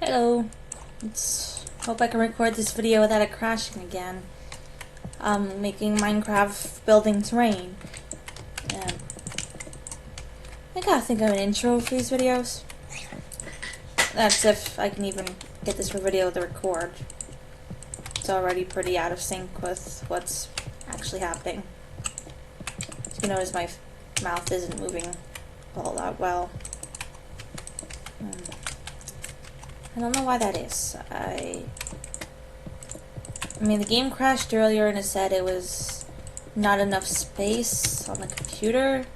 Hello. Hope I can record this video without it crashing again. Making Minecraft building terrain. And I gotta think of an intro for these videos. That's if I can even get this video to record. It's already pretty out of sync with what's actually happening. As you can notice, my mouth isn't moving all that well. I don't know why that is. I mean, the game crashed earlier and it said it was not enough space on the computer,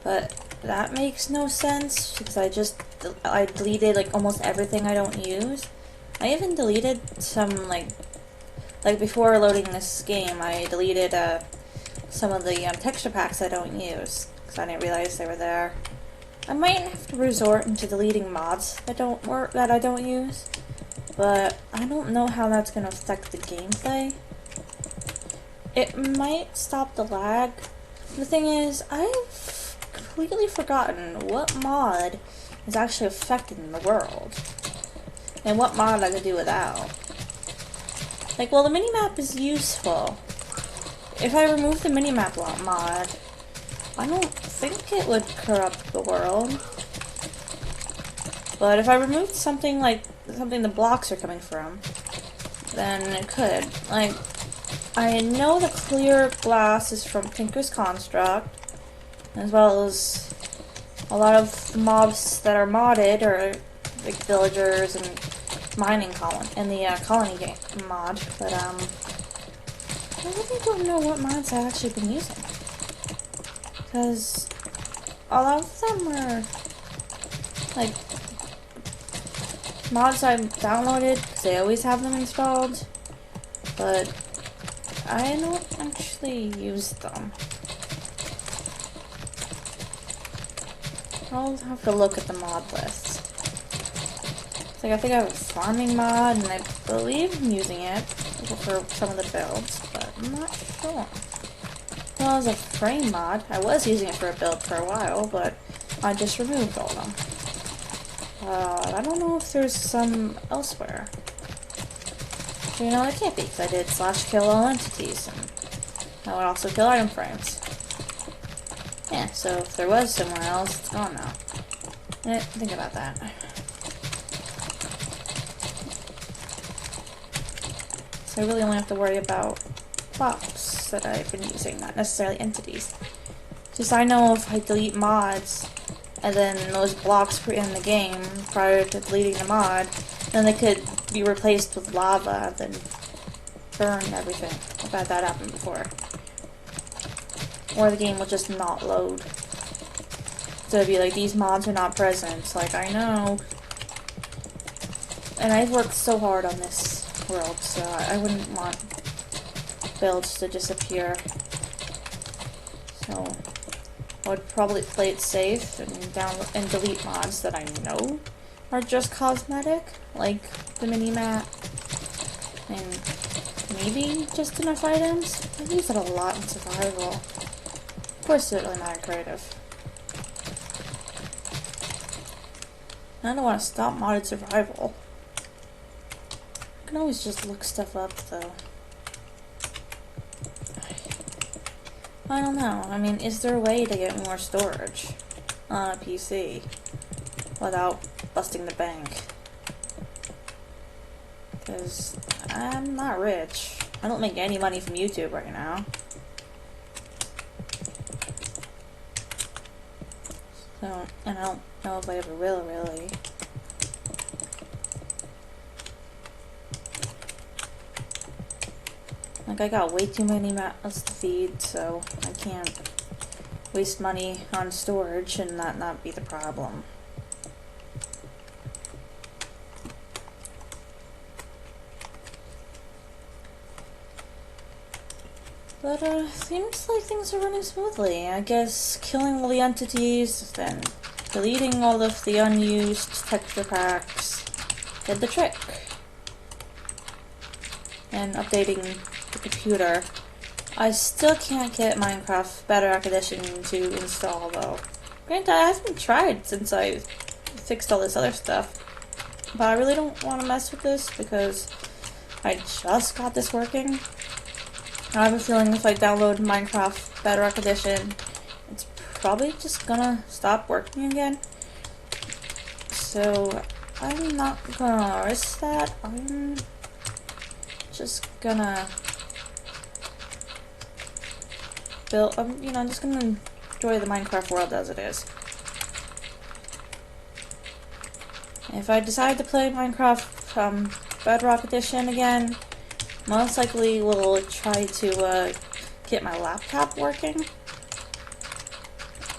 but that makes no sense because I deleted like almost everything I don't use. I even deleted some like before loading this game, I deleted some of the texture packs I don't use because I didn't realize they were there. I might have to resort into deleting mods that I don't use, but I don't know how that's going to affect the gameplay. It might stop the lag. The thing is, I've completely forgotten what mod is actually affecting the world, and what mod I could do without. Like, well, the minimap is useful. If I remove the minimap mod, I don't think it would corrupt the world. But if I removed something the blocks are coming from, then it could. Like, I know the clear glass is from Tinker's Construct, as well as a lot of mobs that are modded are like villagers and mining colony and the colony game mod. But I really don't know what mods I've actually been using. Because a lot of them are like mods I've downloaded because they always have them installed, but I don't actually use them. I'll have to look at the mod list. It's like I think I have a farming mod, and I believe I'm using it for some of the builds, but I'm not sure. Well, as a frame mod, I was using it for a build for a while, but I just removed all of them. I don't know if there's some elsewhere. You know, it can't be, because I did /kill all entities, and that would also kill item frames. Yeah, so if there was somewhere else, it's gone now. Think about that. So I really only have to worry about props that I've been using, not necessarily entities. Just I know if I delete mods, and then those blocks were in the game prior to deleting the mod, then they could be replaced with lava, then burn everything. I've had that happen before. Or the game will just not load. So it'd be like, these mods are not present. Like, I know. And I've worked so hard on this world, so I wouldn't want builds to disappear. So I would probably play it safe and download and delete mods that I know are just cosmetic, like the minimap and maybe just enough items. I use it a lot in survival. Of course, it doesn't really matter creative. I don't want to stop modded survival. I can always just look stuff up, though. I don't know. I mean, is there a way to get more storage on a PC without busting the bank? Because I'm not rich. I don't make any money from YouTube right now. So, and I don't know if I ever will, really. Like, I got way too many mouths to feed, so I can't waste money on storage and that not be the problem. But, seems like things are running smoothly. I guess killing all the entities, then deleting all of the unused texture packs did the trick. And updating the computer. I still can't get Minecraft Bedrock Edition to install, though. Granted, I haven't tried since I fixed all this other stuff. But I really don't want to mess with this because I just got this working. I have a feeling if I download Minecraft Bedrock Edition, it's probably just gonna stop working again. So I'm not gonna risk that. I'm just gonna build, I'm just gonna enjoy the Minecraft world as it is. If I decide to play Minecraft Bedrock Edition again, most likely we'll try to get my laptop working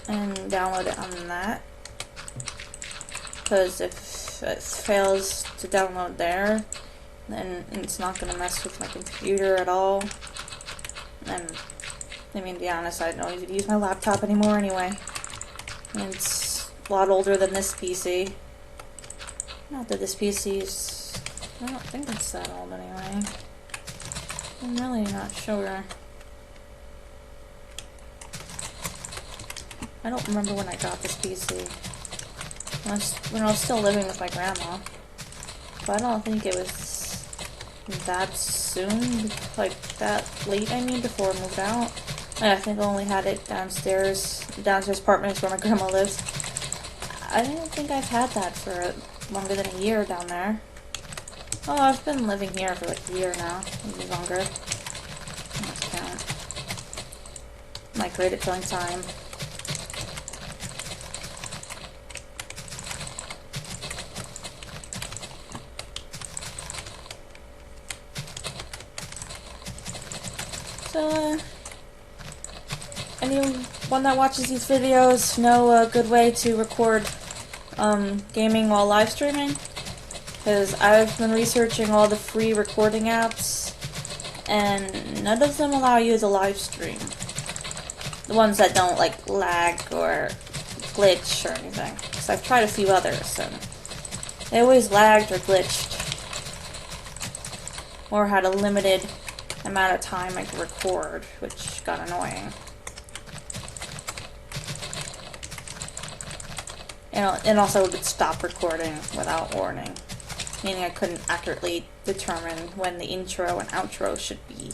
and download it on that. Because if it fails to download there, then it's not going to mess with my computer at all. And, I mean, to be honest, I don't even use my laptop anymore anyway. And it's a lot older than this PC. Not that this PC is... I don't think it's that old anyway. I'm really not sure. I don't remember when I got this PC. When I was still living with my grandma. But I don't think it was that soon, like that late, I mean, before I moved out. And I think I only had it downstairs. The downstairs apartment is where my grandma lives. I don't think I've had that for longer than a year down there. Oh, I've been living here for like a year now, maybe longer. Let's count. My great at filling time. So, anyone that watches these videos know a good way to record gaming while live streaming? Because I've been researching all the free recording apps, and none of them allow you to live stream. The ones that don't, like, lag or glitch or anything. Because I've tried a few others, and they always lagged or glitched. Or had a limited amount of time I could record, which got annoying. And also it would stop recording without warning. Meaning I couldn't accurately determine when the intro and outro should be.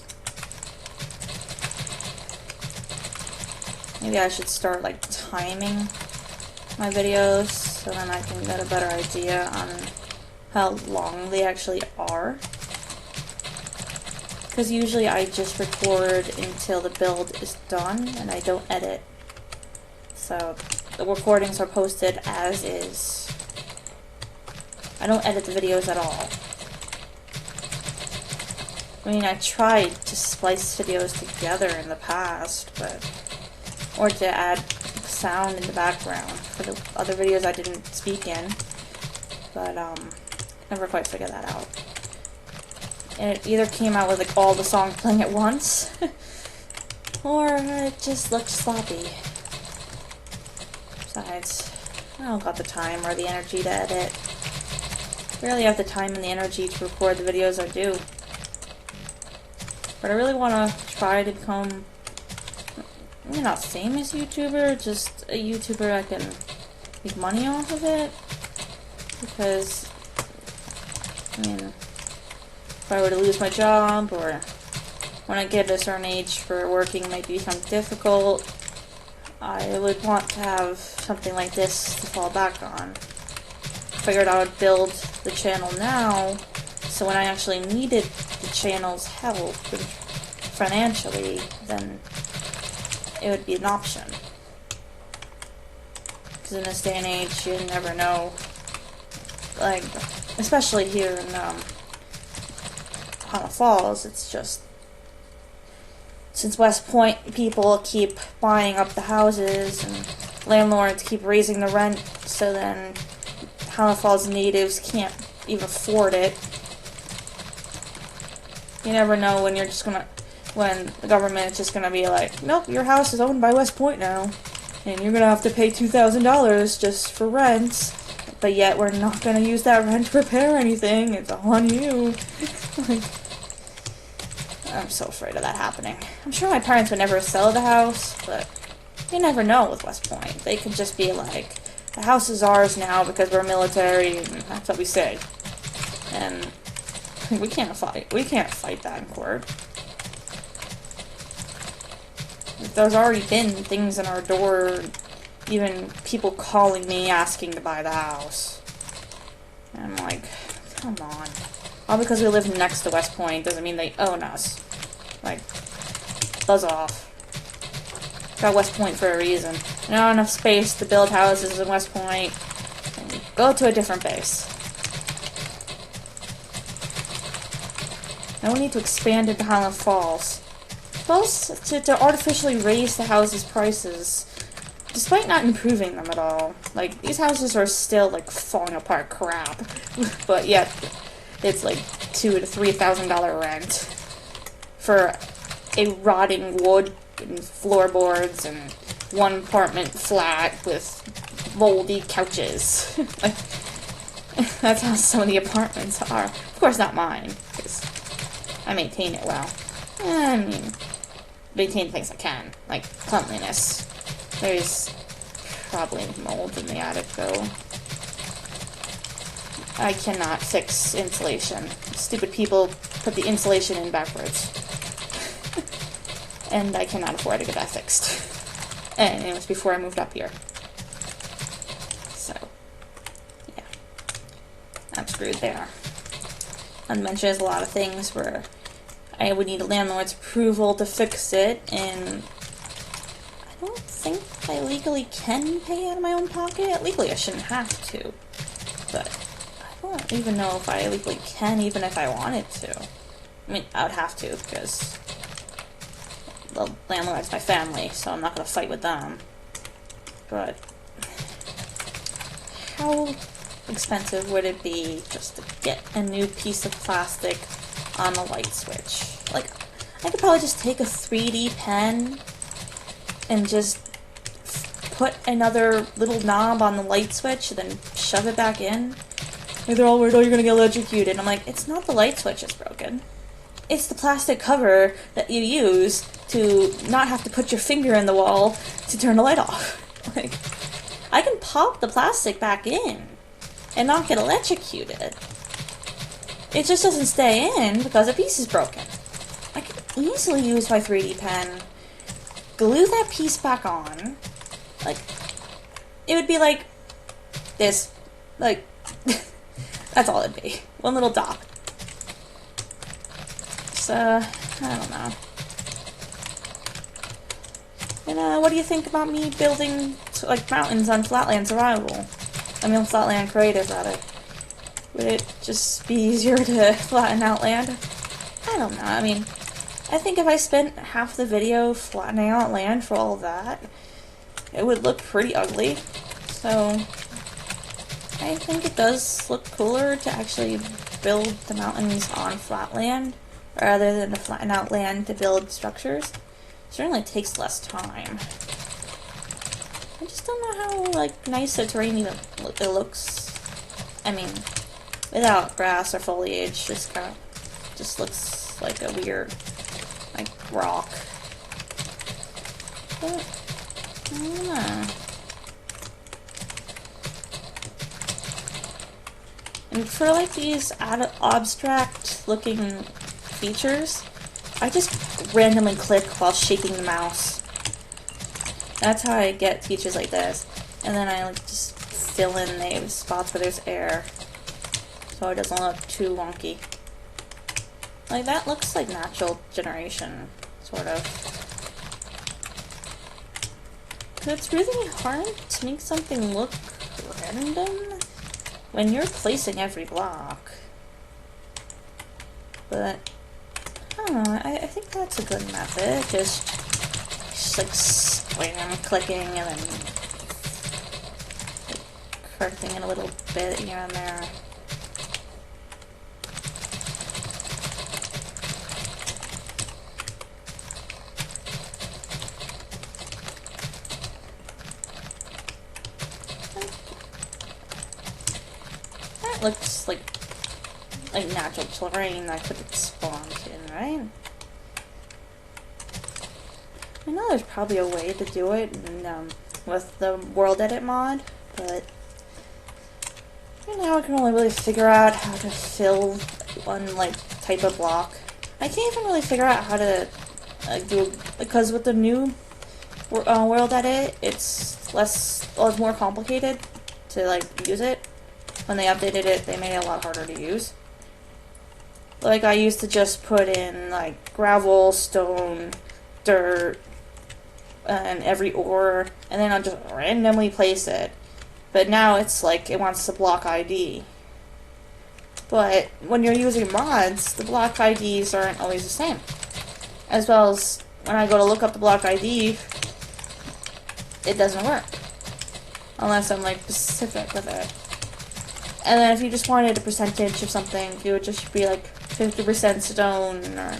Maybe I should start like timing my videos so then I can get a better idea on how long they actually are. Because usually I just record until the build is done and I don't edit. So the recordings are posted as is. I don't edit the videos at all. I mean, I tried to splice videos together in the past, or to add sound in the background for the other videos I didn't speak in, but never quite figured that out. And it either came out with like all the songs playing at once, or it just looked sloppy. Besides, I don't got the time or the energy to edit. Rarely have the time and the energy to record the videos I do. But I really want to try to become, not famous YouTuber, just a YouTuber that can make money off of it. Because, I mean, if I were to lose my job, or when I get a certain age for working might become difficult, I would want to have something like this to fall back on. Figured I would build the channel now, so when I actually needed the channel's help financially, then it would be an option. Because in this day and age, you never know, like, especially here in Hana Falls, it's just, since West Point people keep buying up the houses and landlords keep raising the rent, so then Hana Falls natives can't even afford it. You never know when when the government is just gonna be like, nope, your house is owned by West Point now, and you're gonna have to pay $2,000 just for rent, but yet we're not gonna use that rent to repair anything, it's all on you. Like, I'm so afraid of that happening. I'm sure my parents would never sell the house, but you never know with West Point. They could just be like, the house is ours now because we're military, and that's what we say. And we can't fight. We can't fight that in court. There's already been things in our door, even people calling me asking to buy the house. And I'm like, come on. All because we live next to West Point doesn't mean they own us. Like, buzz off. Got West Point for a reason. Not enough space to build houses in West Point. And go to a different base. No need to expand into Highland Falls. Supposed to artificially raise the houses' prices, despite not improving them at all. Like, these houses are still, like, falling apart crap. But yet, it's like $2,000 to $3,000 rent for a rotting wood and floorboards and one apartment flat with moldy couches. Like, that's how some of the apartments are. Of course, not mine, because I maintain it well. I mean, maintain things I can, like cleanliness. There's probably mold in the attic, though. I cannot fix insulation. Stupid people put the insulation in backwards. And I cannot afford to get that fixed. And it was before I moved up here. So, yeah. I'm screwed there. Not to mention, there's a lot of things where I would need a landlord's approval to fix it, and I don't think I legally can pay out of my own pocket. Legally, I shouldn't have to. But I don't even know if I legally can, even if I wanted to. I mean, I would have to, because the landlord's my family, so I'm not going to fight with them. But how expensive would it be just to get a new piece of plastic on a light switch? Like, I could probably just take a 3D pen and just put another little knob on the light switch and then shove it back in. Like, they're all worried, oh, you're gonna get electrocuted. I'm like, it's not the light switch that's broken. It's the plastic cover that you use to not have to put your finger in the wall to turn the light off. Like, I can pop the plastic back in and not get electrocuted. It just doesn't stay in because a piece is broken. I could easily use my 3D pen, glue that piece back on. Like, it would be like this. Like, that's all it'd be. One little dot. So, I don't know. And, what do you think about me building, like, mountains on Flatland Survival? I mean, Flatland Creative, rather. Would it just be easier to flatten out land? I don't know. I mean, I think if I spent half the video flattening out land for all of that, it would look pretty ugly. So, I think it does look cooler to actually build the mountains on flat land, rather than to flatten out land to build structures. It certainly takes less time. I just don't know how, like, nice the terrain even it looks. I mean, without grass or foliage, just kind of just looks like a weird, like, rock. But, I don't know. And for, like, these abstract looking features, I just randomly click while shaking the mouse. That's how I get features like this. And then I, like, just fill in the spots where there's air, so it doesn't look too wonky. Like, that looks like natural generation, sort of. But it's really hard to make something look random when you're placing every block. But, I don't know, I think that's a good method. Just like, spam clicking and then like, correcting it a little bit here and there. That looks like natural terrain that could have spawned in, right? I know there's probably a way to do it in, with the World Edit mod, but right now I can only really figure out how to fill one like type of block. I can't even really figure out how to do, because with the new world edit, it's more complicated to like use it. When they updated it, they made it a lot harder to use. Like, I used to just put in like gravel, stone, dirt, and every ore, and then I'll just randomly place it. But now it's like it wants the block ID. But when you're using mods, the block IDs aren't always the same. As well as when I go to look up the block ID, it doesn't work. Unless I'm like specific with it. And then if you just wanted a percentage of something, it would just be like 50% stone or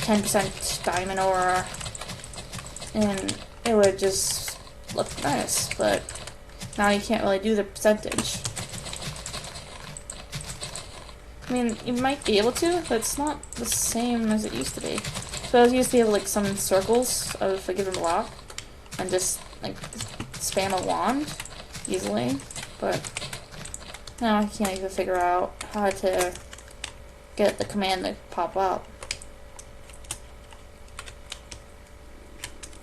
10% diamond ore. And it would just look nice, but now you can't really do the percentage. I mean, you might be able to, but it's not the same as it used to be. So I was used to have like some circles of a given block and just like spam a wand easily, but now I can't even figure out how to get the command to pop up.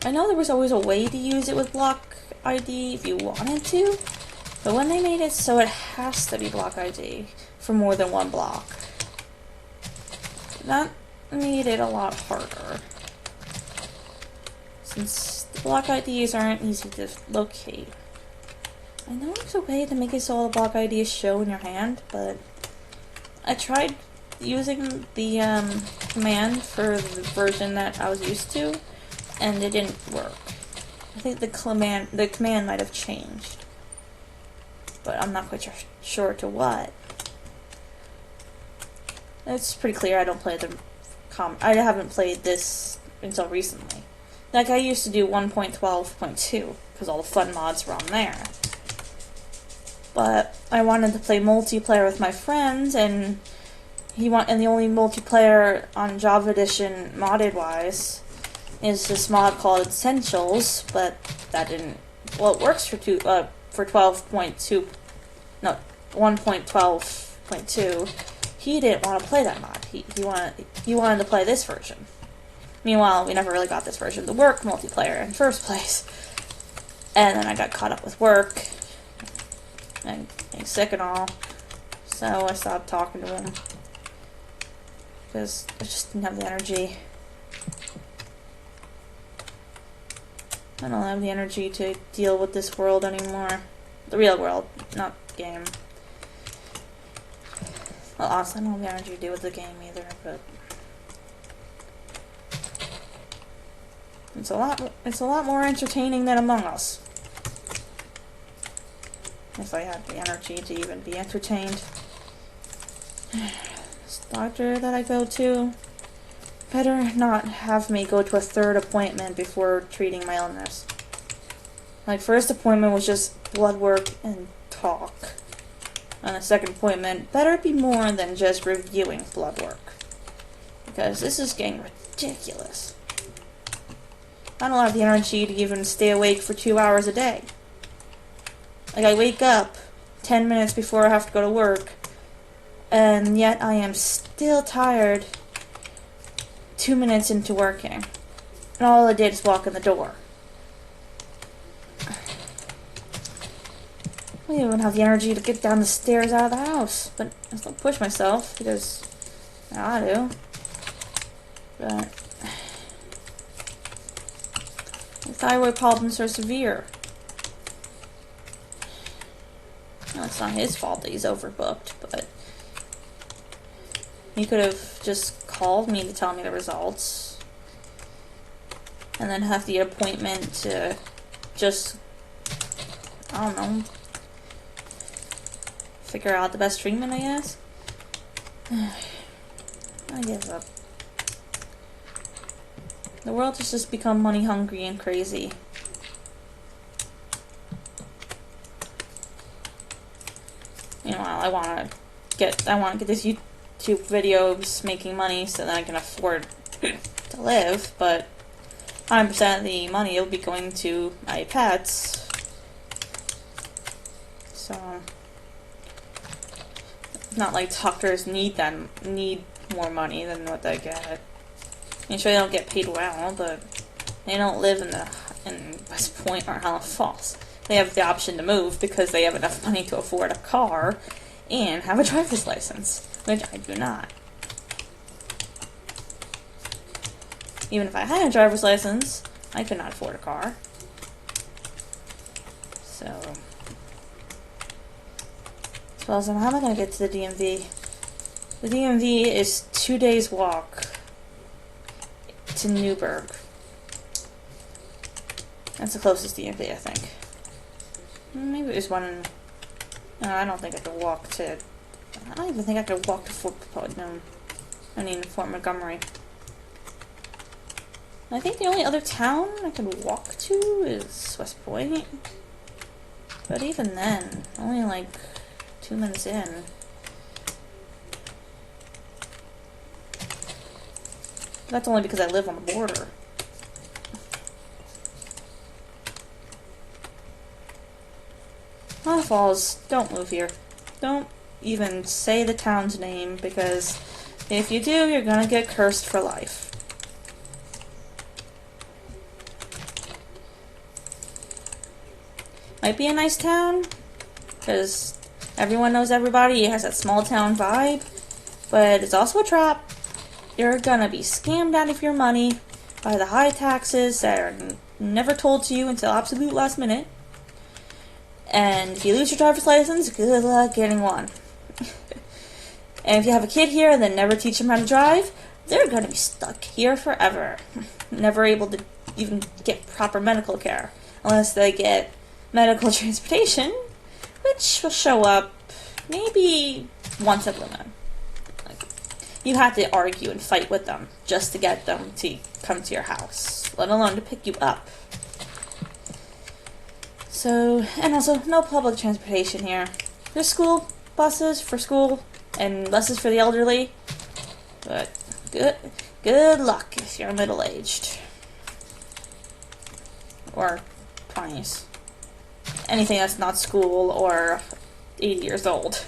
I know there was always a way to use it with block ID if you wanted to, but when they made it so it has to be block ID for more than one block, that made it a lot harder. Since the block IDs aren't easy to locate. I know there's a way to make it so all the block IDs show in your hand, but I tried using the command for the version that I was used to, and it didn't work. I think the command might have changed, but I'm not quite sure to what. It's pretty clear I don't play I haven't played this until recently. Like, I used to do 1.12.2 because all the fun mods were on there. But I wanted to play multiplayer with my friends, and the only multiplayer on Java Edition modded wise is this mod called Essentials, but that didn't. Well, it works for 12.2. No, 1.12.2. He didn't want to play that mod. He wanted to play this version. Meanwhile, we never really got this version to work multiplayer in the first place. And then I got caught up with work and getting sick and all, so I stopped talking to him because I just didn't have the energy. I don't have the energy to deal with this world anymore. The real world, not the game. Well, honestly, I don't have the energy to deal with the game either, but it's a lot more entertaining than Among Us. If I had the energy to even be entertained. This doctor that I go to better not have me go to a third appointment before treating my illness. My first appointment was just blood work and talk. And the second appointment better be more than just reviewing blood work. Because this is getting ridiculous. I don't have the energy to even stay awake for 2 hours a day. Like, I wake up 10 minutes before I have to go to work, and yet I am still tired 2 minutes into working. And all I did is walk in the door. I don't even have the energy to get down the stairs out of the house, but I still push myself, because I ought to. But the thyroid problems are severe. No, it's not his fault that he's overbooked, but he could have just called me to tell me the results, and then have the appointment to just, I don't know, figure out the best treatment, I guess. I give up. The world has just become money hungry and crazy. Meanwhile, I want to get this YouTube videos making money so that I can afford to live, but 100% of the money will be going to my pets. So, not like doctors need more money than what they get. I'm sure they don't get paid well, but they don't live in West Point or Halifax Falls. They have the option to move because they have enough money to afford a car and have a driver's license, which I do not. Even if I had a driver's license, I could not afford a car. So, how am I going to get to the DMV? The DMV is 2 days walk to Newburgh. That's the closest DMV, I think. Maybe it was one. No, I don't think I could walk to. I don't even think I could walk to Fort Montgomery. I think the only other town I could walk to is West Point. But even then, only like 2 minutes in. That's only because I live on the border. Halifax Falls, don't move here. Don't even say the town's name, because if you do, you're gonna get cursed for life. Might be a nice town, because everyone knows everybody, it has that small town vibe, but it's also a trap. You're gonna be scammed out of your money by the high taxes that are never told to you until absolute last minute. And if you lose your driver's license, good luck getting one. And if you have a kid here and then never teach them how to drive, they're gonna be stuck here forever. Never able to even get proper medical care. Unless they get medical transportation, which will show up maybe once a blue moon. Like, you have to argue and fight with them just to get them to come to your house, let alone to pick you up. So, and also, no public transportation here. There's school buses for school and buses for the elderly, but good luck if you're middle-aged. Or 20s. Anything that's not school or 80 years old.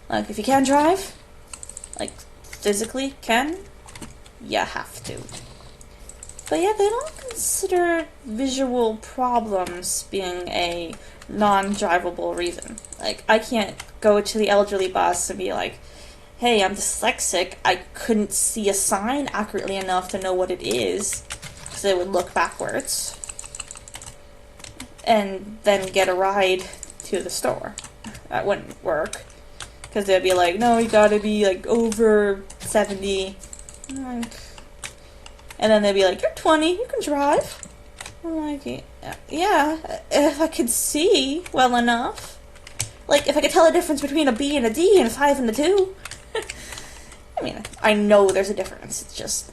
Like, if you can drive, like, physically can, you have to. But yeah, they don't consider visual problems being a non-drivable reason. Like, I can't go to the elderly bus and be like, hey, I'm dyslexic, I couldn't see a sign accurately enough to know what it is, because it would look backwards. And then get a ride to the store. That wouldn't work. Because they'd be like, no, you gotta be, like, over 70. And then they'd be like, you're 20, you can drive. I'm like, yeah, if I could see well enough. Like, if I could tell the difference between a B and a D and a 5 and a 2. I mean, I know there's a difference. It's just,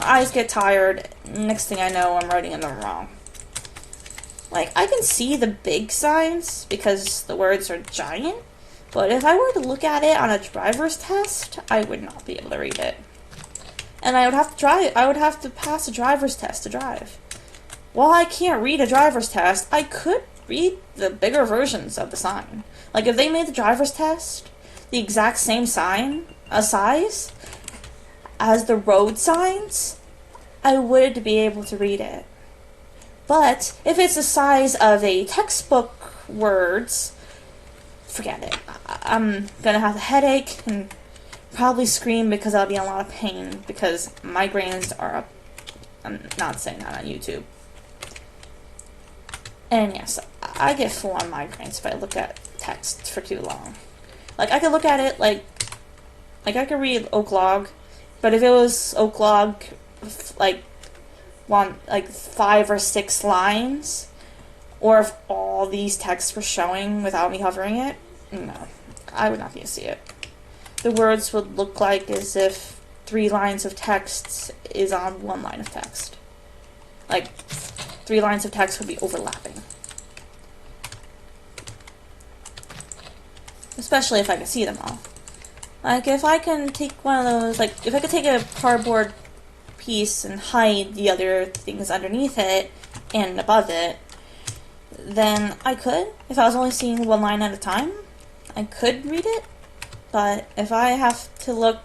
my eyes get tired. Next thing I know, I'm writing them wrong. Like, I can see the big signs because the words are giant, but if I were to look at it on a driver's test, I would not be able to read it. And I would have to pass a driver's test to drive. While I can't read a driver's test, I could read the bigger versions of the sign. Like, if they made the driver's test the exact same size as the road signs, I would be able to read it. But if it's the size of a textbook words, forget it. I'm gonna have a headache and probably scream because I'll be in a lot of pain because migraines are up. I'm not saying that on YouTube. And yes, I get full-on migraines if I look at text for too long. Like, I could look at it like I could read Oaklog, but if it was Oaklog, like 5 or 6 lines, or if all these texts were showing without me hovering it, no, I would not be able to see it. The words would look like as if 3 lines of text is on 1 line of text. Like, 3 lines of text would be overlapping. Especially if I could see them all. Like, if I can take one of those, like, if I could take a cardboard piece and hide the other things underneath it and above it, then I could. If I was only seeing one line at a time, I could read it. But if I have to look,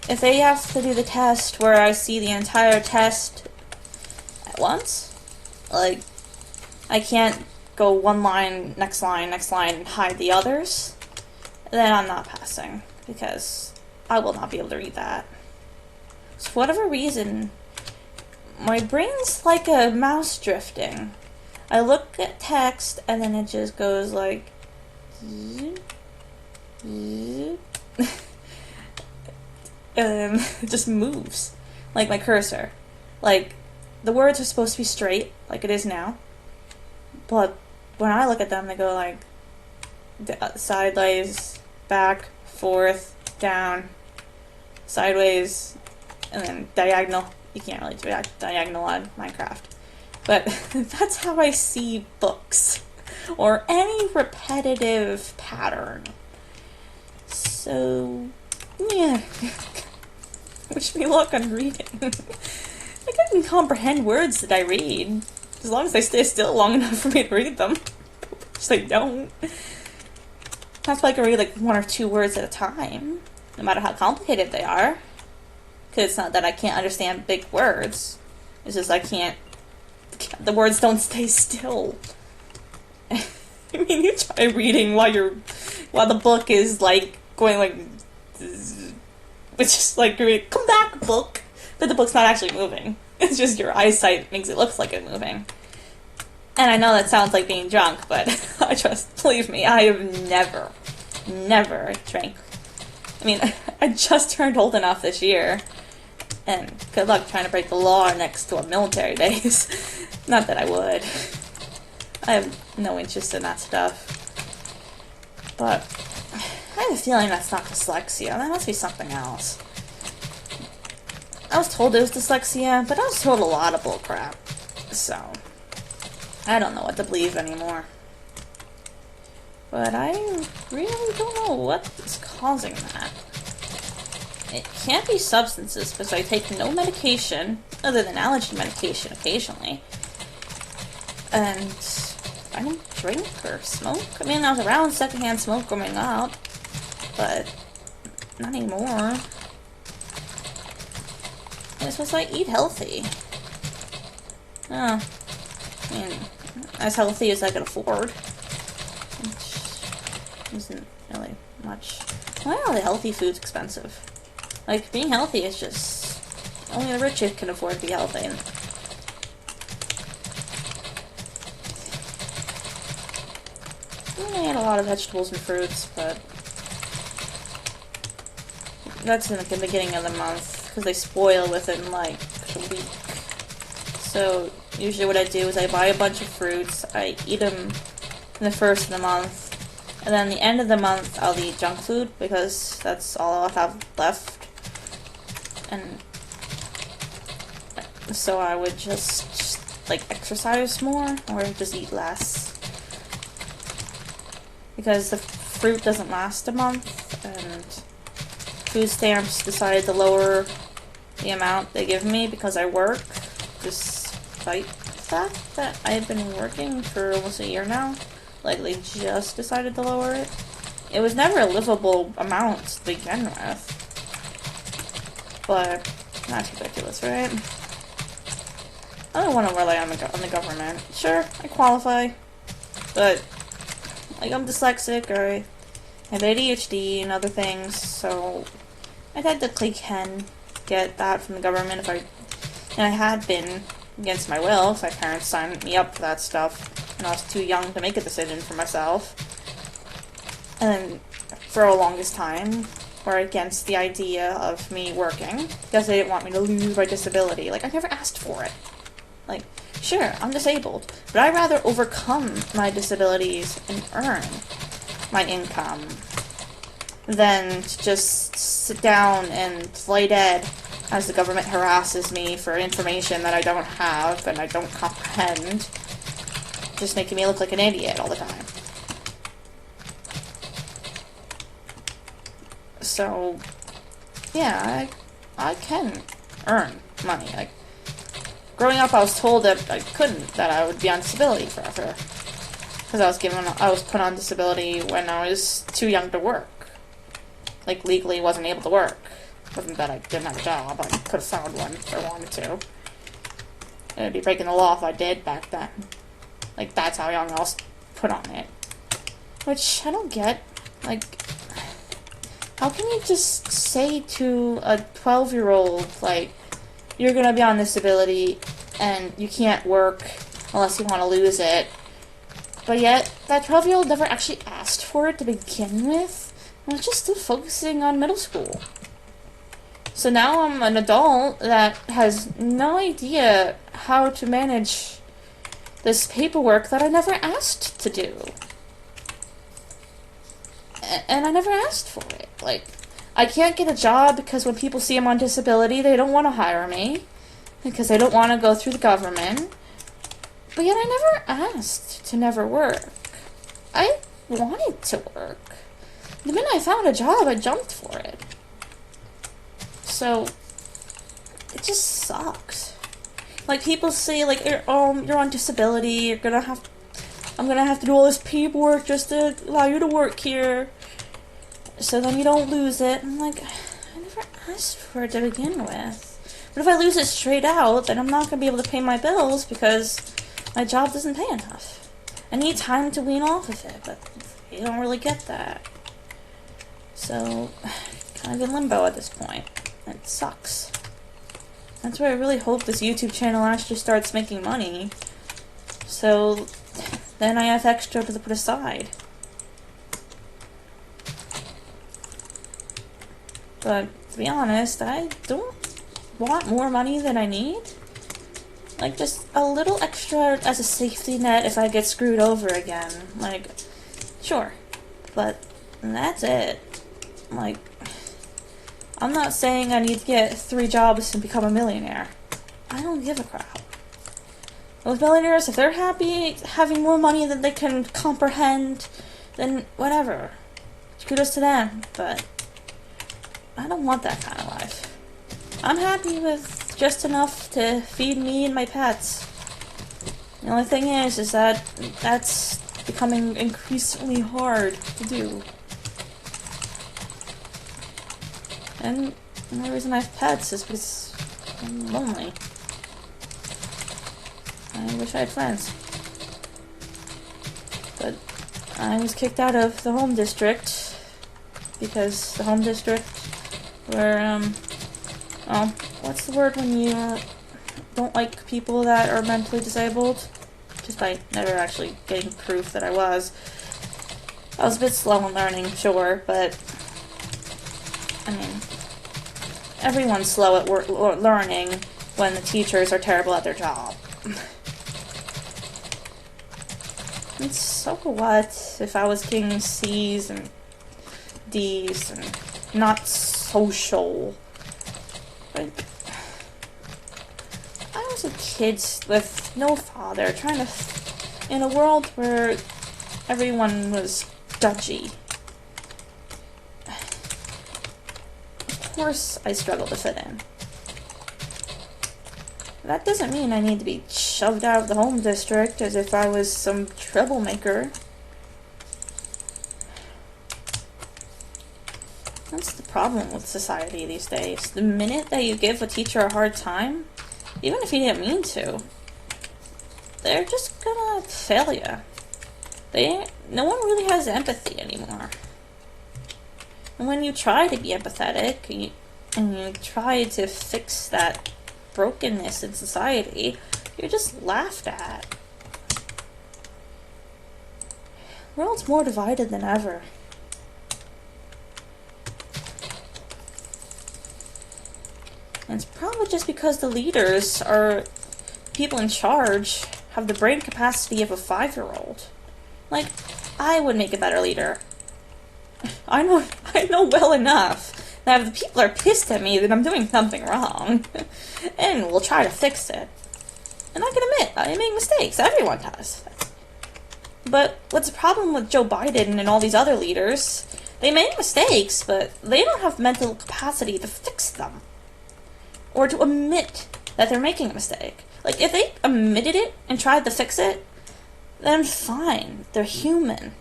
if they have to do the test where I see the entire test at once, like, I can't go one line, next line, and hide the others, then I'm not passing, because I will not be able to read that. So for whatever reason, my brain's like a mouse drifting. I look at text, and then it just goes like... it just moves. Like my cursor. Like, the words are supposed to be straight, like it is now. But when I look at them, they go like... sideways, back, forth, down, sideways, and then diagonal. You can't really do diagonal on Minecraft. But that's how I see books. Or any repetitive pattern. So, yeah. Wish me luck on reading. I can comprehend words that I read. As long as they stay still long enough for me to read them. Which they don't. That's why I can read like 1 or 2 words at a time. No matter how complicated they are. Because it's not that I can't understand big words. It's just I can't... the words don't stay still. I mean, you try reading while the book is like going like... it's just like, come back, book! But the book's not actually moving. It's just your eyesight makes it look like it's moving. And I know that sounds like being drunk, but I just, believe me, I have never drank. I mean, I just turned old enough this year. And good luck trying to break the law next to a military base. Not that I would. I have no interest in that stuff. But I have a feeling that's not dyslexia. That must be something else. I was told it was dyslexia, but I was told a lot of bullcrap. So, I don't know what to believe anymore. But I really don't know what is causing that. It can't be substances, because I take no medication, other than allergy medication occasionally. And I don't drink or smoke. I mean, I was around secondhand smoke growing up, but not anymore. It's supposed to, like, eat healthy. Oh. I mean, as healthy as I could afford. Which isn't really much. Why are all the healthy foods expensive? Like, being healthy is just... only the rich can afford to be healthy. And I eat a lot of vegetables and fruits, but... that's in like, the beginning of the month, because they spoil within, like, a week. So, usually what I do is I buy a bunch of fruits, I eat them in the first of the month, and then at the end of the month I'll eat junk food, because that's all I'll have left. And so I would just like, exercise more, or just eat less. Because the fruit doesn't last a month, and food stamps decided to lower the amount they give me because I work, despite the fact that I've been working for almost a year now. Like, they just decided to lower it. It was never a livable amount to begin with. But that's ridiculous, right? I don't want to rely on the government. Sure, I qualify, but like, I'm dyslexic, or I have ADHD and other things, so I technically can get that from the government and I had been against my will, because my parents signed me up for that stuff, and I was too young to make a decision for myself. And for the longest time, were against the idea of me working, because they didn't want me to lose my disability. Like, I never asked for it. Like, sure, I'm disabled, but I'd rather overcome my disabilities and earn my income than to just sit down and play dead as the government harasses me for information that I don't have and I don't comprehend, just making me look like an idiot all the time. So, yeah, I can earn money. Like, growing up, I was told that I couldn't, that I would be on disability forever. because I was put on disability when I was too young to work. Like, legally wasn't able to work. It wasn't that I didn't have a job. I could have found one if I wanted to. It would be breaking the law if I did back then. Like, that's how young I was put on it. Which I don't get. Like, how can you just say to a 12-year-old, like, you're gonna be on disability and you can't work unless you want to lose it. But yet, that 12-year-old never actually asked for it to begin with. I was just still focusing on middle school. So now I'm an adult that has no idea how to manage this paperwork that I never asked to do. And I never asked for it. Like, I can't get a job because when people see I'm on disability, they don't want to hire me. Because they don't want to go through the government. But yet I never asked to never work. I wanted to work. The minute I found a job, I jumped for it. So, it just sucks. Like, people say, like, you're on disability, I'm gonna have to do all this paperwork just to allow you to work here. So then you don't lose it. I'm like, I never asked for it to begin with. But if I lose it straight out, then I'm not gonna be able to pay my bills because my job doesn't pay enough. I need time to wean off of it, but you don't really get that. So, kind of in limbo at this point. It sucks. That's why I really hope this YouTube channel actually starts making money. So, then I have extra to put aside. But, to be honest, I don't want more money than I need. Like, just a little extra as a safety net if I get screwed over again. Like, sure. But, that's it. Like, I'm not saying I need to get 3 jobs and become a millionaire. I don't give a crap. Those millionaires, if they're happy having more money than they can comprehend, then whatever. Kudos to them, but I don't want that kind of life. I'm happy with just enough to feed me and my pets. The only thing is that that's becoming increasingly hard to do. And the only reason I have pets is because I'm lonely. I wish I had friends. But I was kicked out of the home district because the home district where, what's the word when you don't like people that are mentally disabled? Just by never actually getting proof that I was. I was a bit slow in learning, sure, but I mean, everyone's slow at learning when the teachers are terrible at their job. And so what if I was getting C's and D's and not social? Like, I was a kid with no father, in a world where everyone was dodgy. Of course I struggle to fit in. That doesn't mean I need to be shoved out of the home district as if I was some troublemaker. That's the problem with society these days. The minute that you give a teacher a hard time, even if you didn't mean to, they're just gonna fail you. No one really has empathy anymore. And when you try to be empathetic, and you try to fix that brokenness in society, you're just laughed at. The world's more divided than ever. And it's probably just because the leaders are people in charge have the brain capacity of a 5-year-old. Like, I would make a better leader. I know well enough that if the people are pissed at me, then I'm doing something wrong. And we'll try to fix it. And I can admit, I make mistakes. Everyone does. But what's the problem with Joe Biden and all these other leaders? They make mistakes, but they don't have mental capacity to fix them. Or to admit that they're making a mistake. Like, if they admitted it and tried to fix it, then fine, they're human.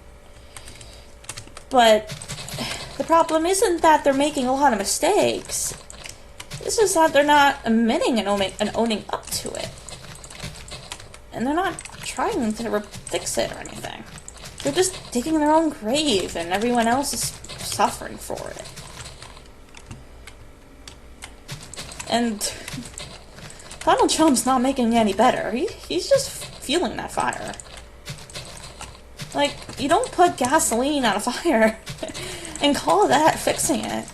But the problem isn't that they're making a lot of mistakes. It's just that they're not admitting and owning up to it. And they're not trying to fix it or anything. They're just digging their own grave, and everyone else is suffering for it. And Donald Trump's not making it any better. He's just fueling that fire. Like, you don't put gasoline on a fire and call that fixing it.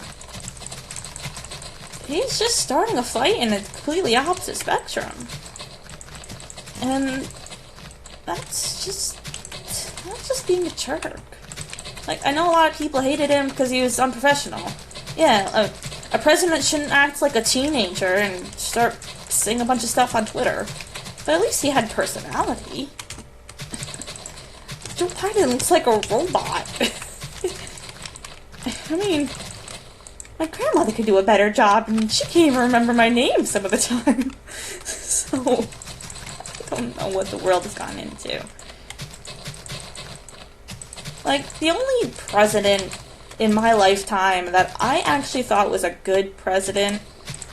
He's just starting a fight in a completely opposite spectrum. And that's just being a jerk. Like, I know a lot of people hated him because he was unprofessional. Yeah, a president shouldn't act like a teenager and start saying a bunch of stuff on Twitter. But at least he had personality. Joe Biden looks like a robot. I mean, my grandmother could do a better job, and she can't even remember my name some of the time. So, I don't know what the world has gotten into. Like, the only president in my lifetime that I actually thought was a good president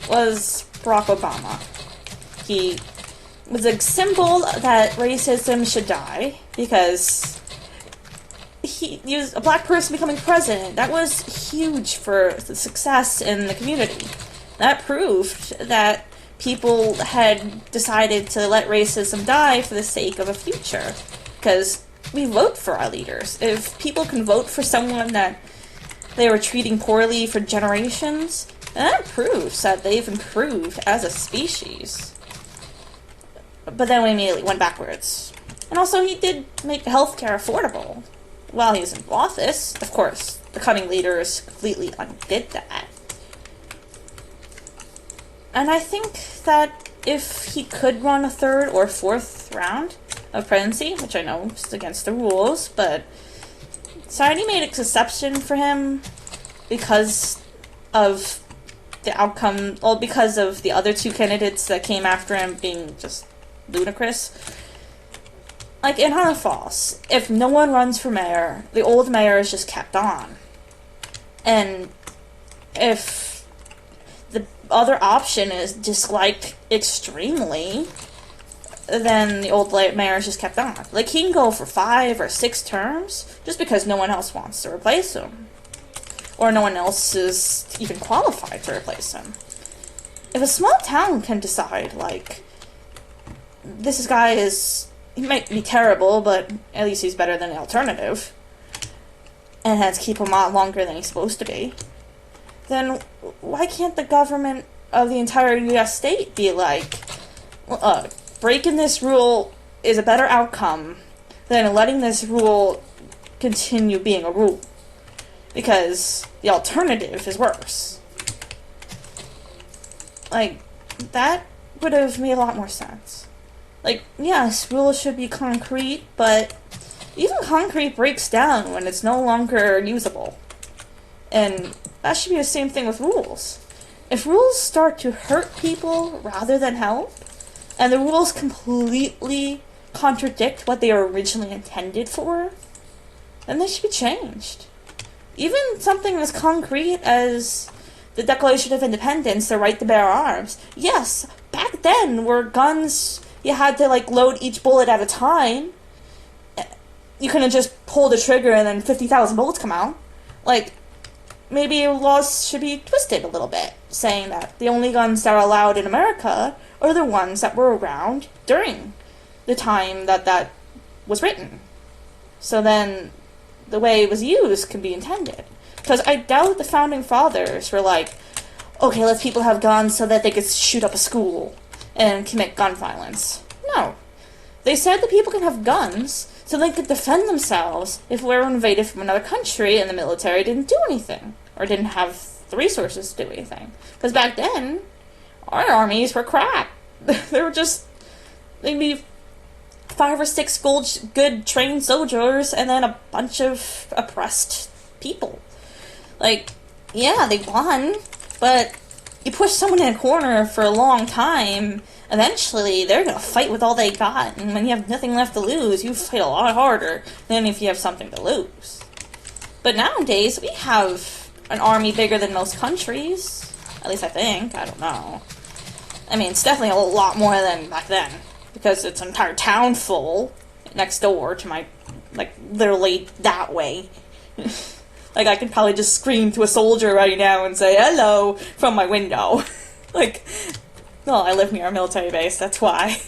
was Barack Obama. He was a symbol that racism should die, because he was a black person becoming president. That was huge for the success in the community. That proved that people had decided to let racism die for the sake of a future. Because we vote for our leaders. If people can vote for someone that they were treating poorly for generations, then that proves that they've improved as a species. But then we immediately went backwards. And also, he did make healthcare affordable while he was in office. Of course, the coming leaders completely undid that. And I think that if he could run a third or fourth round of presidency, which I know is against the rules, but society made an exception for him because of the outcome, well, because of the other two candidates that came after him being just ludicrous. Like, in Hunter Falls, if no one runs for mayor, the old mayor is just kept on. And if the other option is disliked extremely, then the old mayor is just kept on. Like, he can go for 5 or 6 terms just because no one else wants to replace him. Or no one else is even qualified to replace him. If a small town can decide, like, this guy is, he might be terrible, but at least he's better than the alternative, and has to keep him on longer than he's supposed to be, then why can't the government of the entire U.S. state be like, breaking this rule is a better outcome than letting this rule continue being a rule, because the alternative is worse. Like, that would have made a lot more sense. Like, yes, rules should be concrete, but even concrete breaks down when it's no longer usable. And that should be the same thing with rules. If rules start to hurt people rather than help, and the rules completely contradict what they were originally intended for, then they should be changed. Even something as concrete as the Declaration of Independence, the right to bear arms. Yes, back then, where guns, you had to, like, load each bullet at a time. You couldn't just pull the trigger and then 50,000 bullets come out. Like, maybe laws should be twisted a little bit, saying that the only guns that are allowed in America are the ones that were around during the time that that was written. So then, the way it was used can be intended. Because I doubt the Founding Fathers were like, okay, let people have guns so that they could shoot up a school and commit gun violence. No. They said that people can have guns so they could defend themselves if we were invaded from another country and the military didn't do anything, or didn't have the resources to do anything. Because back then, our armies were crap. They were just, they'd be 5 or 6 good trained soldiers and then a bunch of oppressed people. Like, yeah, they won, but you push someone in a corner for a long time, eventually they're gonna fight with all they got, and when you have nothing left to lose, you fight a lot harder than if you have something to lose. But nowadays, we have an army bigger than most countries. At least I think. I don't know. I mean, it's definitely a lot more than back then, because it's an entire town full next door to my, like, literally that way. Like, I could probably just scream to a soldier right now and say, hello, from my window. Like, well, I live near a military base, that's why.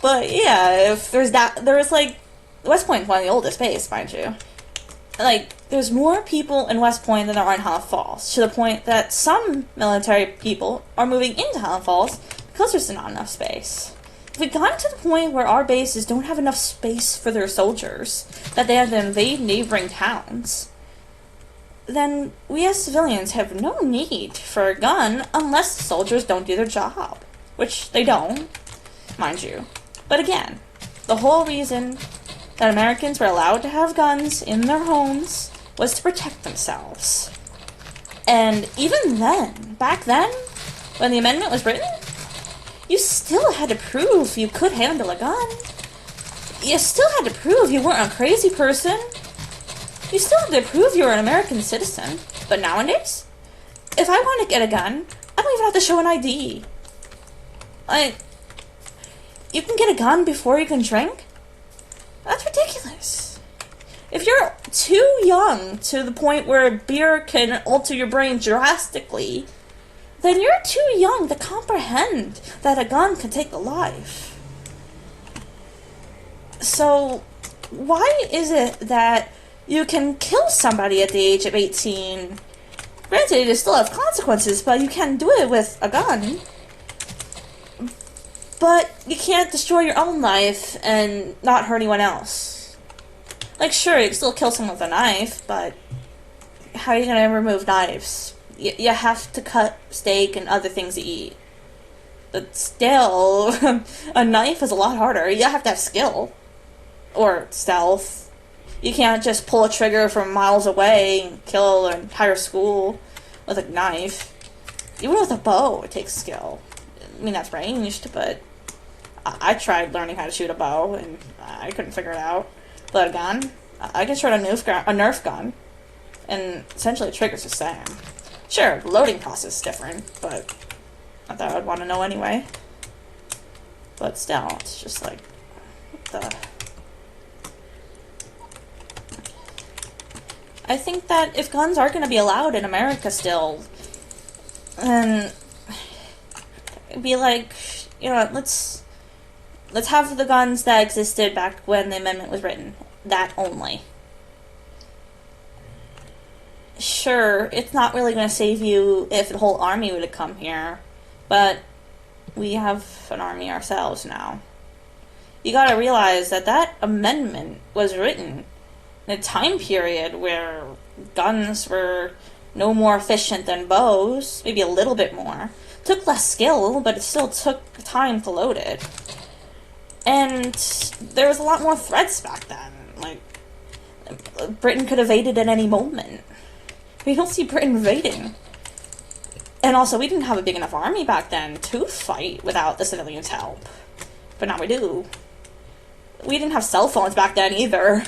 But, yeah, if there's like, West Point's one of the oldest bases, mind you. Like, there's more people in West Point than there are in Highland Falls, to the point that some military people are moving into Highland Falls because there's not enough space. If we got to the point where our bases don't have enough space for their soldiers, that they have to invade neighboring towns, then we as civilians have no need for a gun unless the soldiers don't do their job. Which they don't, mind you. But again, the whole reason that Americans were allowed to have guns in their homes was to protect themselves. And even then, back then, when the amendment was written, you still had to prove you could handle a gun. You still had to prove you weren't a crazy person. You still had to prove you were an American citizen. But nowadays, if I want to get a gun, I don't even have to show an ID. You can get a gun before you can drink? That's ridiculous. If you're too young to the point where beer can alter your brain drastically, then you're too young to comprehend that a gun can take a life. So, why is it that you can kill somebody at the age of 18? Granted, it still has consequences, but you can do it with a gun. But you can't destroy your own life and not hurt anyone else. Like, sure, you can still kill someone with a knife, but how are you going to remove knives? You have to cut steak and other things to eat. But still, a knife is a lot harder. You have to have skill. Or stealth. You can't just pull a trigger from miles away and kill an entire school with a knife. Even with a bow, it takes skill. I mean, that's ranged, but I tried learning how to shoot a bow, and I couldn't figure it out. But a gun, I can shoot a Nerf gun, and essentially the trigger's the same. Sure, the loading process is different, but I thought I'd want to know anyway. But still, it's just like, what the... I think that if guns are going to be allowed in America still, then it'd be like, you know, let's have the guns that existed back when the amendment was written. That only. Sure, it's not really going to save you if the whole army would have come here, but we have an army ourselves now. You gotta realize that that amendment was written in a time period where guns were no more efficient than bows, maybe a little bit more. Took less skill, but it still took time to load it. And there was a lot more threats back then. Like, Britain could have invaded at any moment. We don't see Britain invading. And also, we didn't have a big enough army back then to fight without the civilians' help. But now we do. We didn't have cell phones back then either,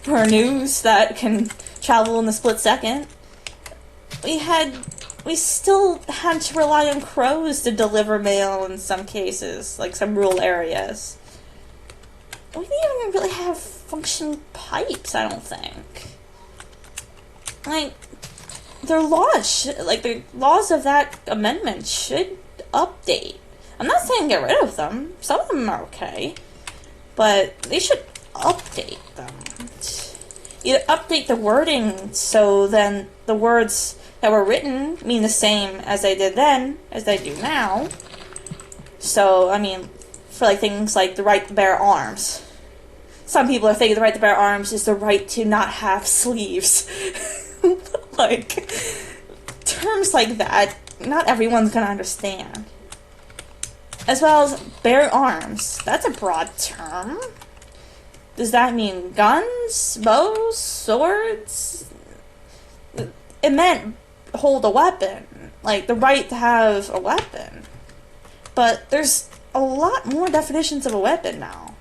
for news that can travel in a split second. We still had to rely on crows to deliver mail in some cases, like some rural areas. We didn't even really have functioning pipes, I don't think. Like, the laws of that amendment should update. I'm not saying get rid of them. Some of them are okay. But they should update them. Either update the wording so then the words that were written mean the same as they did then, as they do now. So, I mean, for like things like the right to bear arms. Some people are thinking the right to bear arms is the right to not have sleeves. Like, terms like that, not everyone's gonna understand. As well as bear arms. That's a broad term. Does that mean guns, bows, swords? It meant hold a weapon. Like, the right to have a weapon. But there's a lot more definitions of a weapon now.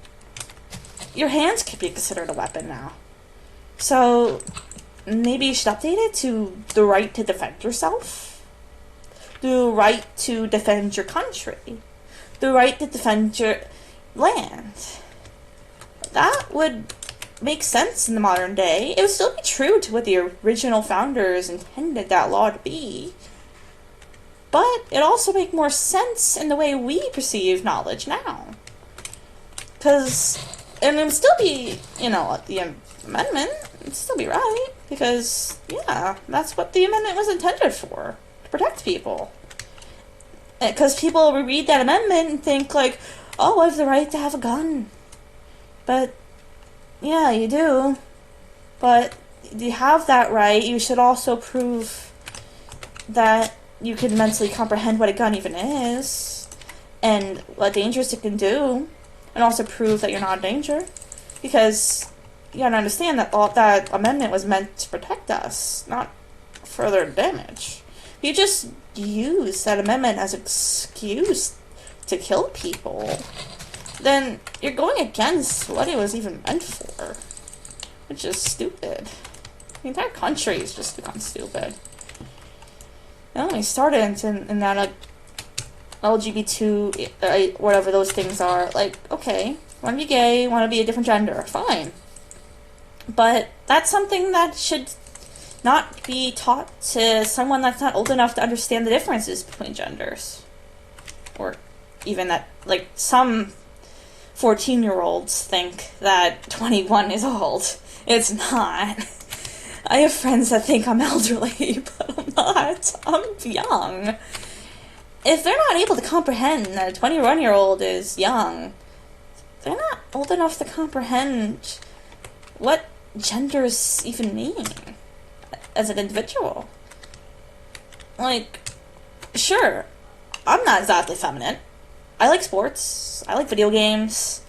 Your hands can be considered a weapon now. So maybe you should update it to the right to defend yourself, the right to defend your country, the right to defend your land. That would make sense in the modern day. It would still be true to what the original founders intended that law to be. But it also make more sense in the way we perceive knowledge now. Because, and it would still be, the amendment would still be right. Because, yeah, that's what the amendment was intended for. To protect people. Because people read that amendment and think like, oh, I have the right to have a gun. But, yeah, you do. But you have that right. You should also prove that you can mentally comprehend what a gun even is. And what dangers it can do. And also prove that you're not in danger. Because you gotta understand that that amendment was meant to protect us, not further damage. You just use that amendment as an excuse to kill people, then you're going against what it was even meant for, which is stupid. The entire country has just become stupid. It only started in that LGBT, whatever those things are. Like, okay, want to be gay, want to be a different gender, fine. But that's something that should not be taught to someone that's not old enough to understand the differences between genders. Or even that, like, some 14-year-olds think that 21 is old. It's not. I have friends that think I'm elderly, but I'm not. I'm young. If they're not able to comprehend that a 21-year-old is young, they're not old enough to comprehend what genders even mean as an individual. Like, sure, I'm not exactly feminine. I like sports. I like video games.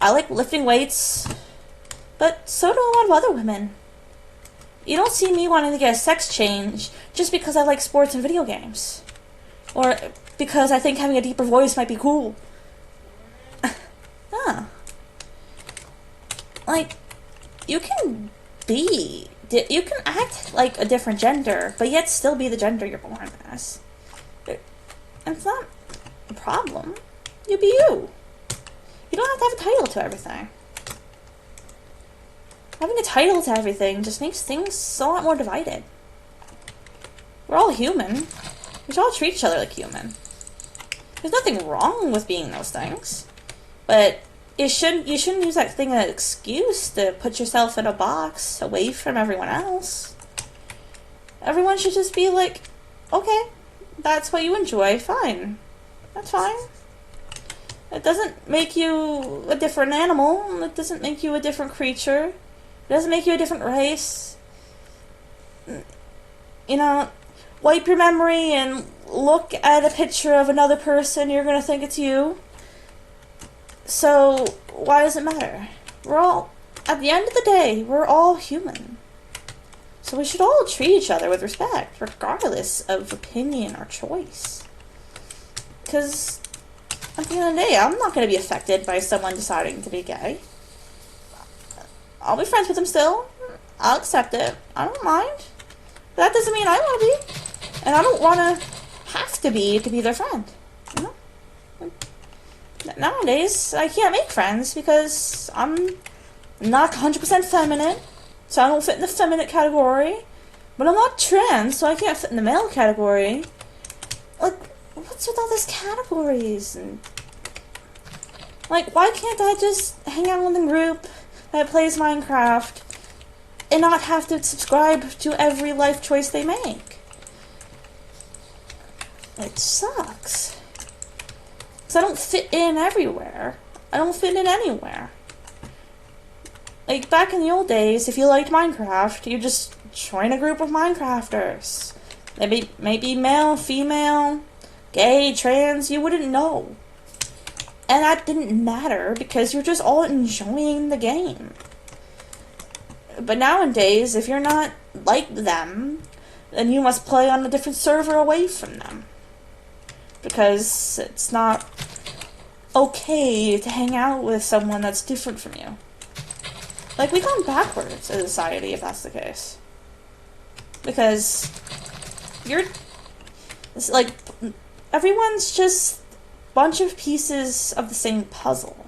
I like lifting weights. But so do a lot of other women. You don't see me wanting to get a sex change just because I like sports and video games. Or because I think having a deeper voice might be cool. Huh. Like, you can act like a different gender, but yet still be the gender you're born as. It's not a problem. You be you. You don't have to have a title to everything. Having a title to everything just makes things a lot more divided. We're all human. We should all treat each other like human. There's nothing wrong with being those things. But you shouldn't use that thing as an excuse to put yourself in a box away from everyone else. Everyone should just be like, okay, that's what you enjoy, fine. That's fine. It doesn't make you a different animal. It doesn't make you a different creature. It doesn't make you a different race. Wipe your memory and look at a picture of another person, you're gonna think it's you. So, why does it matter? At the end of the day, we're all human. So we should all treat each other with respect, regardless of opinion or choice. Because, at the end of the day, I'm not going to be affected by someone deciding to be gay. I'll be friends with them still. I'll accept it. I don't mind. But that doesn't mean I want to be. And I don't want to have to be their friend. Nowadays, I can't make friends because I'm not 100% feminine, so I don't fit in the feminine category. But I'm not trans, so I can't fit in the male category. Like, what's with all these categories? And like, why can't I just hang out with a group that plays Minecraft and not have to subscribe to every life choice they make? It sucks. Because I don't fit in everywhere. I don't fit in anywhere. Like, back in the old days, if you liked Minecraft, you just join a group of Minecrafters. Maybe male, female, gay, trans, you wouldn't know. And that didn't matter because you're just all enjoying the game. But nowadays, if you're not like them, then you must play on a different server away from them. because it's not okay to hang out with someone that's different from you. Like, we've gone backwards as a society if that's the case. Because it's like, everyone's just a bunch of pieces of the same puzzle.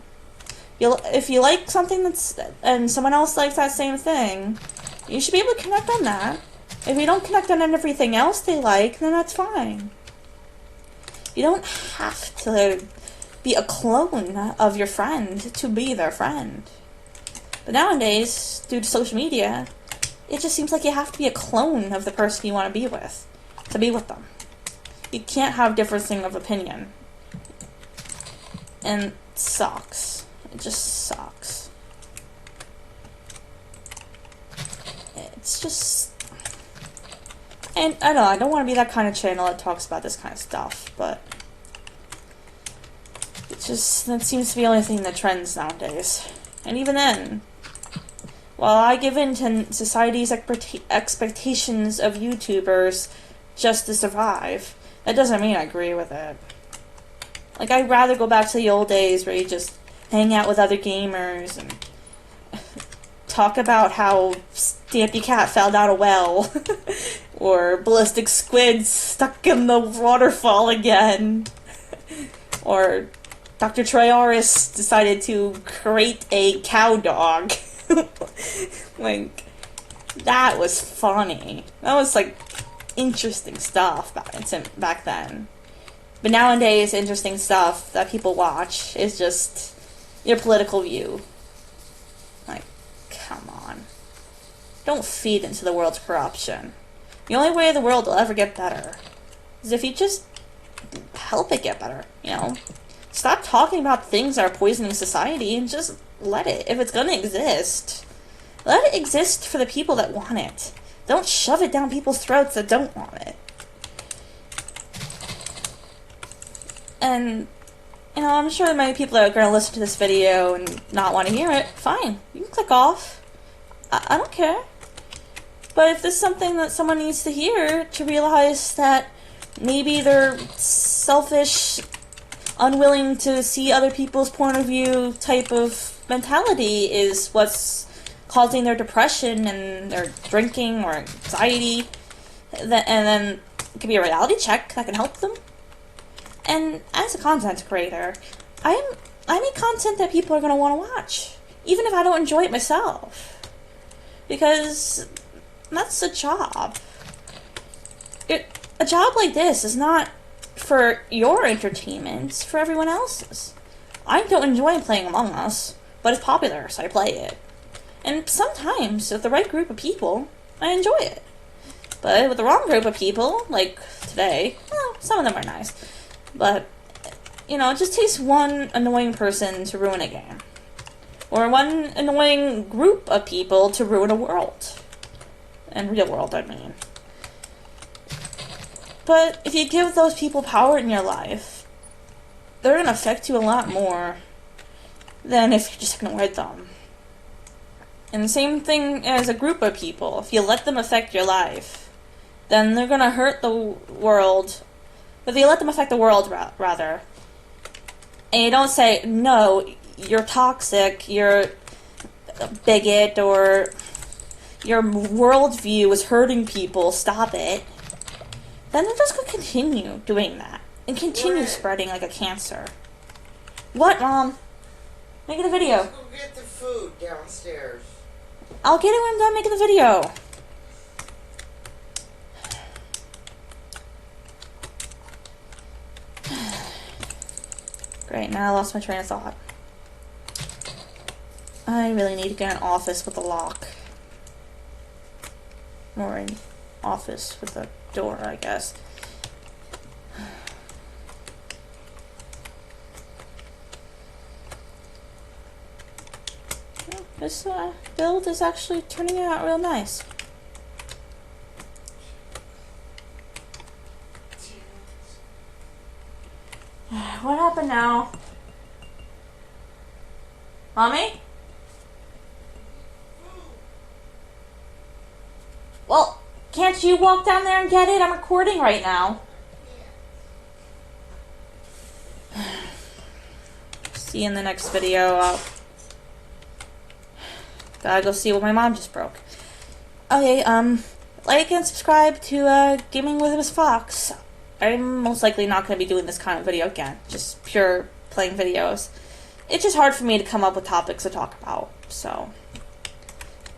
If you like something and someone else likes that same thing, you should be able to connect on that. If you don't connect on everything else they like, then that's fine. You don't have to be a clone of your friend to be their friend. But nowadays, due to social media, it just seems like you have to be a clone of the person you want to be with them. You can't have differencing of opinion. And it sucks. It just sucks. It's just... And I don't know, I don't want to be that kind of channel that talks about this kind of stuff, but that seems to be the only thing that trends nowadays. And even then, while I give in to society's expectations of YouTubers just to survive, that doesn't mean I agree with it. Like, I'd rather go back to the old days where you just hang out with other gamers and talk about how Stampy Cat fell down a well, or Ballistic Squid stuck in the waterfall again, or Dr. Triaris decided to create a cow dog. Like, that was funny. That was, like, interesting stuff back then. But nowadays, interesting stuff that people watch is just your political view. Like, come on. Don't feed into the world's corruption. The only way the world will ever get better is if you just help it get better, you know? Stop talking about things that are poisoning society and just let it. If it's gonna exist, let it exist for the people that want it. Don't shove it down people's throats that don't want it. And, you know, I'm sure many people are going to listen to this video and not want to hear it. Fine. You can click off. I don't care. But if this is something that someone needs to hear to realize that maybe they're selfish, unwilling to see other people's point of view type of mentality is what's causing their depression and their drinking or anxiety, and then it could be a reality check that can help them. And as a content creator, I make content that people are going to want to watch, even if I don't enjoy it myself, because that's a job. A job like this is not for your entertainment, it's for everyone else's. I don't enjoy playing Among Us, but it's popular, so I play it. And sometimes, with the right group of people, I enjoy it. But with the wrong group of people, like today, well, some of them are nice. But, you know, it just takes one annoying person to ruin a game. Or one annoying group of people to ruin a world. And real world, I mean. But if you give those people power in your life, they're going to affect you a lot more than if you just ignore them. And the same thing as a group of people. If you let them affect your life, then they're going to hurt the world. If you let them affect the world, rather. And you don't say, no, you're toxic, you're a bigot, or your worldview is hurting people, stop it. Then they're just going to continue doing that. And continue spreading like a cancer. What, Mom? Making a video. Let's go get the food downstairs. I'll get it when I'm done making the video. Great, now I lost my train of thought. I really need to get an office with a lock. Or an office with a door, I guess. This build is actually turning out real nice. What happened now? Mommy? Well, can't you walk down there and get it? I'm recording right now. see you in the next video. Gotta go see what my mom just broke. Okay, like and subscribe to Gaming with Miss Fox. I'm most likely not going to be doing this kind of video again. Just pure playing videos. It's just hard for me to come up with topics to talk about, so...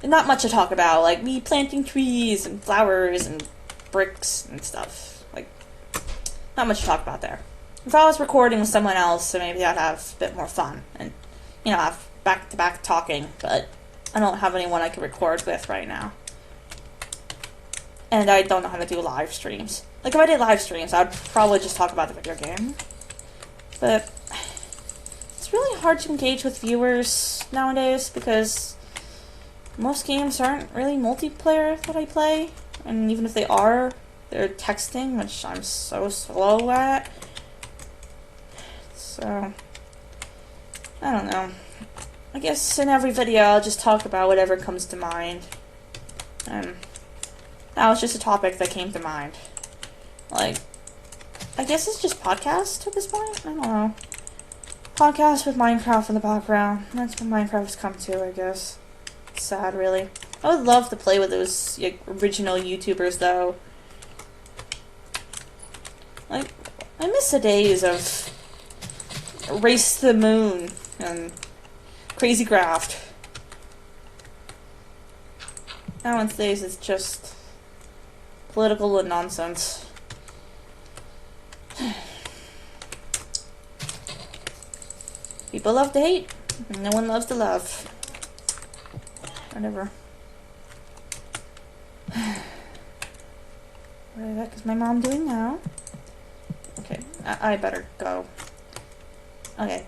Not much to talk about, like me planting trees and flowers and bricks and stuff. Like, not much to talk about there. If I was recording with someone else, then maybe I'd have a bit more fun and, you know, have back-to-back talking, but I don't have anyone I can record with right now. And I don't know how to do live streams. Like, if I did live streams, I'd probably just talk about the video game. But it's really hard to engage with viewers nowadays because most games aren't really multiplayer that I play. And even if they are, they're texting, which I'm so slow at. So, I don't know. I guess in every video I'll just talk about whatever comes to mind. And that was just a topic that came to mind. Like, I guess it's just podcast at this point? I don't know. Podcast with Minecraft in the background. That's what Minecraft has come to, I guess. It's sad, really. I would love to play with those like, original YouTubers, though. Like, I miss the days of Race to the Moon and Crazy Craft. Nowadays it's just political and nonsense. People love to hate, and no one loves to love. Whatever. What the heck is my mom doing now? Okay, I better go. Okay.